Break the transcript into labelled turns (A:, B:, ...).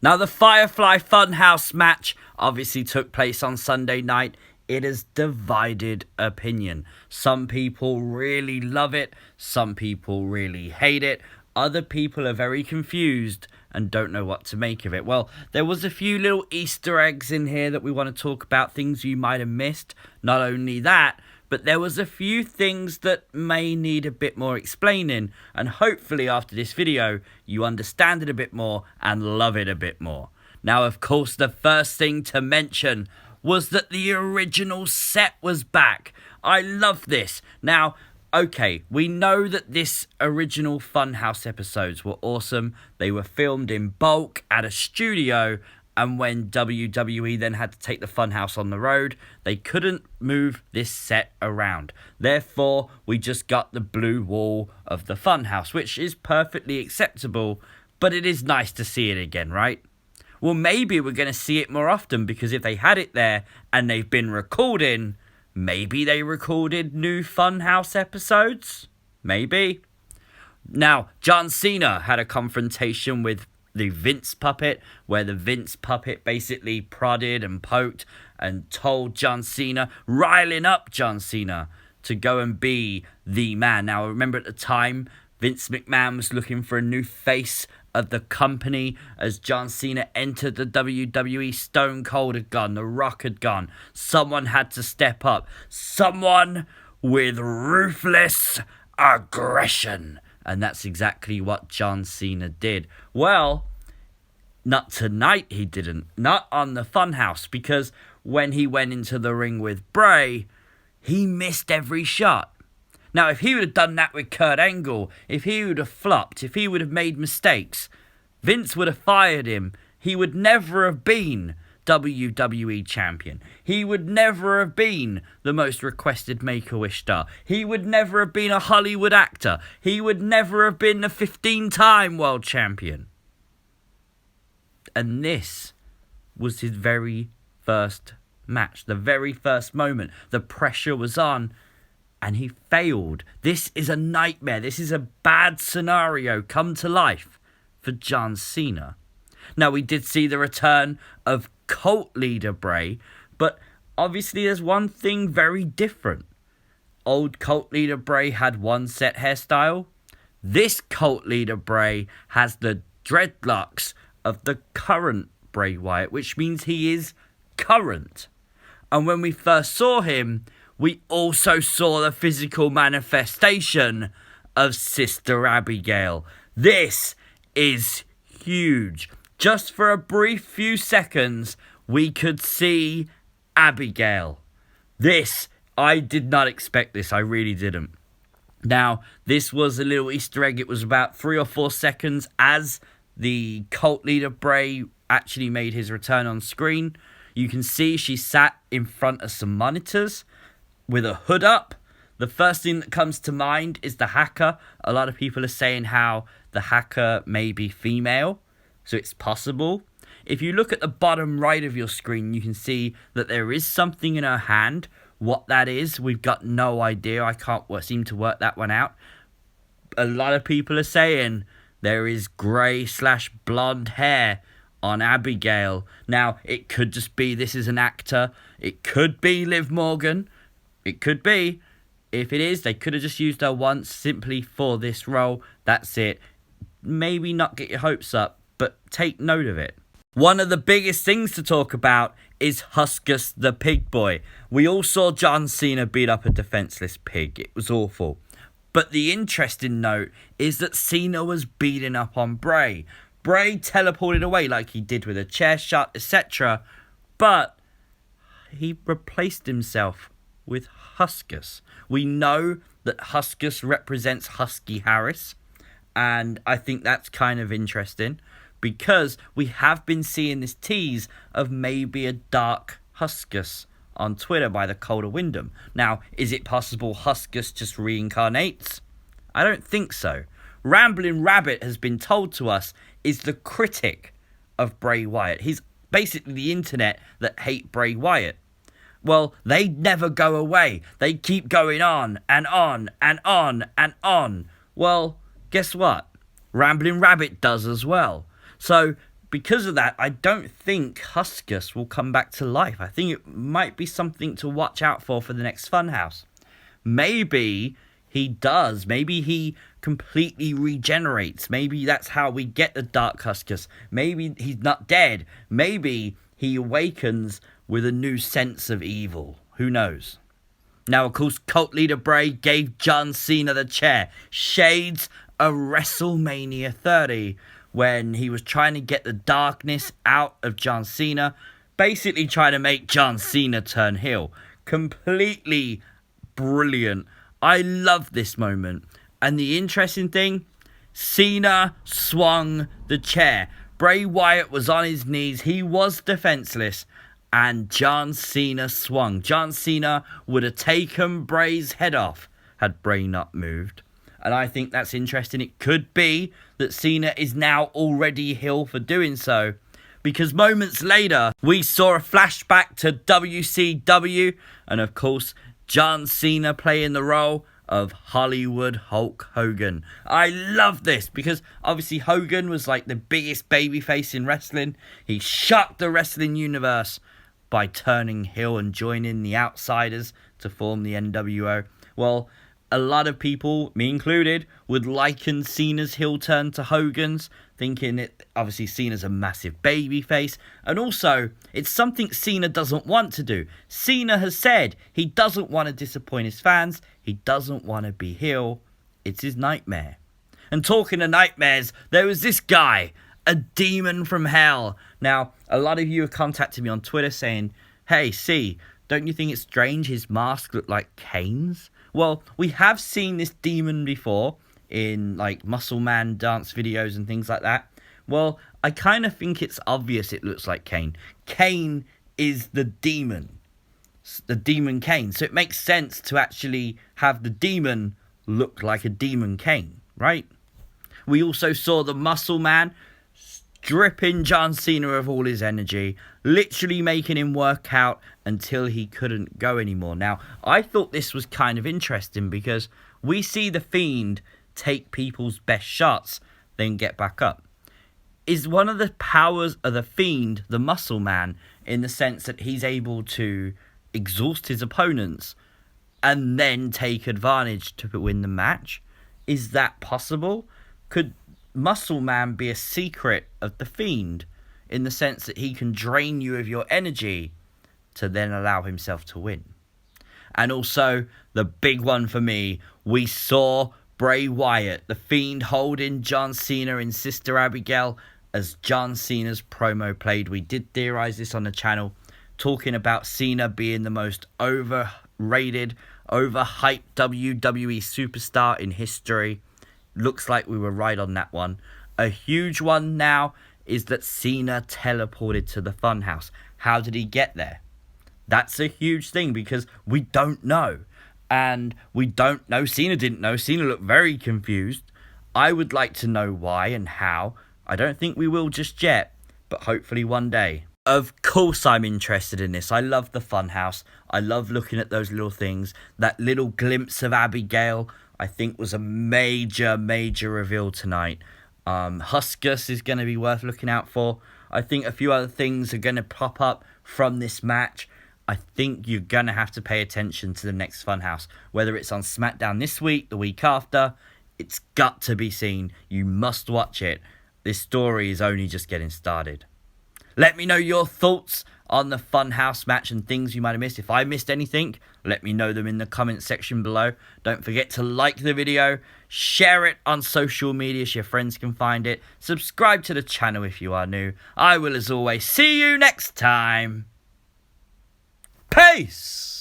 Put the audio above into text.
A: Now, the Firefly Fun House match obviously took place on Sunday night. It has divided opinion. Some people really love it. Some people really hate it. Other people are very confused and don't know what to make of it. Well, there was a few little Easter eggs in here that we want to talk about, things you might have missed. Not only that, but there was a few things that may need a bit more explaining, and hopefully after this video you understand it a bit more and love it a bit more. Now, of course, the first thing to mention was that the original set was back. I love this. Now, okay, we know that this original Funhouse episodes were awesome. They were filmed in bulk at a studio, and when WWE then had to take the Funhouse on the road, they couldn't move this set around. Therefore, we just got the blue wall of the Funhouse, which is perfectly acceptable, but it is nice to see it again, right? Well, maybe we're going to see it more often, because if they had it there and they've been recording, maybe they recorded new Funhouse episodes? Maybe. Now, John Cena had a confrontation with the Vince puppet, where the Vince puppet basically prodded and poked and told John Cena, riling up John Cena to go and be the man. Now, remember at the time, Vince McMahon was looking for a new face of the company as John Cena entered the WWE. Stone Cold had gone, The Rock had gone. Someone had to step up. Someone with ruthless aggression. And that's exactly what John Cena did. Well, not tonight he didn't. Not on the Funhouse, because when he went into the ring with Bray, he missed every shot. Now, if he would have done that with Kurt Angle, if he would have flopped, if he would have made mistakes, Vince would have fired him. He would never have been WWE champion. He would never have been the most requested Make-A-Wish star. He would never have been a Hollywood actor. He would never have been the 15-time world champion. And this was his very first match, the very first moment. The pressure was on, and he failed. This is a nightmare. This is a bad scenario come to life for John Cena. Now, we did see the return of cult leader Bray, but obviously there's one thing very different. Old cult leader Bray had one set hairstyle. This cult leader Bray has the dreadlocks of the current Bray Wyatt, which means he is current. And when we first saw him, we also saw the physical manifestation of Sister Abigail. This is huge. Just for a brief few seconds, we could see Abigail. I did not expect this. I really didn't. Now, this was a little Easter egg. It was about 3 or 4 seconds as the cult leader Bray actually made his return on screen. You can see she sat in front of some monitors with a hood up. The first thing that comes to mind is the hacker. A lot of people are saying how the hacker may be female, so it's possible. If you look at the bottom right of your screen, you can see that there is something in her hand. What that is, we've got no idea. I can't seem to work that one out. A lot of people are saying there is grey/blonde hair on Abigail. Now, it could just be this is an actor. It could be Liv Morgan. It could be. If it is, they could have just used her once simply for this role. That's it. Maybe not get your hopes up, but take note of it. One of the biggest things to talk about is Huskus the Pig Boy. We all saw John Cena beat up a defenseless pig. It was awful. But the interesting note is that Cena was beating up on Bray. Bray teleported away like he did with a chair shot, etc. But he replaced himself with Huskus. We know that Huskus represents Husky Harris, and I think that's kind of interesting because we have been seeing this tease of maybe a dark Huskus on Twitter by the Calder Wyndham. Now, is it possible Huskus just reincarnates? I don't think so. Ramblin' Rabbit has been told to us is the critic of Bray Wyatt. He's basically the internet that hate Bray Wyatt. Well, they never go away. They keep going on and on and on and on. Well, guess what? Ramblin' Rabbit does as well. So because of that, I don't think Huskus will come back to life. I think it might be something to watch out for the next Funhouse. Maybe he does. Maybe he completely regenerates. Maybe that's how we get the Dark Huskus. Maybe he's not dead. Maybe he awakens with a new sense of evil. Who knows? Now, of course, cult leader Bray gave John Cena the chair. Shades of WrestleMania 30, when he was trying to get the darkness out of John Cena. Basically trying to make John Cena turn heel. Completely brilliant. I love this moment. And the interesting thing, Cena swung the chair. Bray Wyatt was on his knees. He was defenseless. And John Cena swung. John Cena would have taken Bray's head off had Bray not moved. And I think that's interesting. It could be that Cena is now already heel for doing so. Because moments later, we saw a flashback to WCW. And of course, John Cena playing the role of Hollywood Hulk Hogan. I love this because obviously Hogan was like the biggest babyface in wrestling. He shocked the wrestling universe by turning heel and joining the Outsiders to form the NWO. Well, a lot of people, me included, would liken Cena's heel turn to Hogan's, thinking it obviously Cena's a massive babyface, and also it's something Cena doesn't want to do. Cena has said he doesn't want to disappoint his fans, he doesn't want to be heel. It's his nightmare. And talking of nightmares, there was this guy, a demon from hell. Now, a lot of you have contacted me on Twitter saying, hey, C, don't you think it's strange his mask looked like Kane's? Well, we have seen this demon before in like Muscle Man dance videos and things like that. Well, I kind of think it's obvious it looks like Kane. Kane is the demon Kane. So it makes sense to actually have the demon look like a demon Kane, right? We also saw the Muscle Man stripping John Cena of all his energy, literally making him work out until he couldn't go anymore. Now, I thought this was kind of interesting because we see the Fiend take people's best shots, then get back up. Is one of the powers of the Fiend the Muscle Man, in the sense that he's able to exhaust his opponents and then take advantage to win the match? Is that possible? Could Muscle Man be a secret of the Fiend, in the sense that he can drain you of your energy to then allow himself to win? And also, the big one for me, we saw Bray Wyatt, the Fiend, holding John Cena and Sister Abigail as John Cena's promo played. We did theorize this on the channel, talking about Cena being the most overrated, overhyped WWE superstar in history. Looks like we were right on that one. A huge one now is that Cena teleported to the Funhouse. How did he get there? That's a huge thing because we don't know. And we don't know. Cena didn't know. Cena looked very confused. I would like to know why and how. I don't think we will just yet, but hopefully one day. Of course I'm interested in this. I love the Funhouse. I love looking at those little things. That little glimpse of Abigail, I think, was a major reveal tonight. Huskus is going to be worth looking out for. I think a few other things are going to pop up from this match. I think you're going to have to pay attention to the next Funhouse. Whether it's on SmackDown this week, the week after, it's got to be seen. You must watch it. This story is only just getting started. Let me know your thoughts on the Funhouse match and things you might have missed. If I missed anything, let me know them in the comment section below. Don't forget to like the video, share it on social media so your friends can find it. Subscribe to the channel if you are new. I will, as always, see you next time. Peace!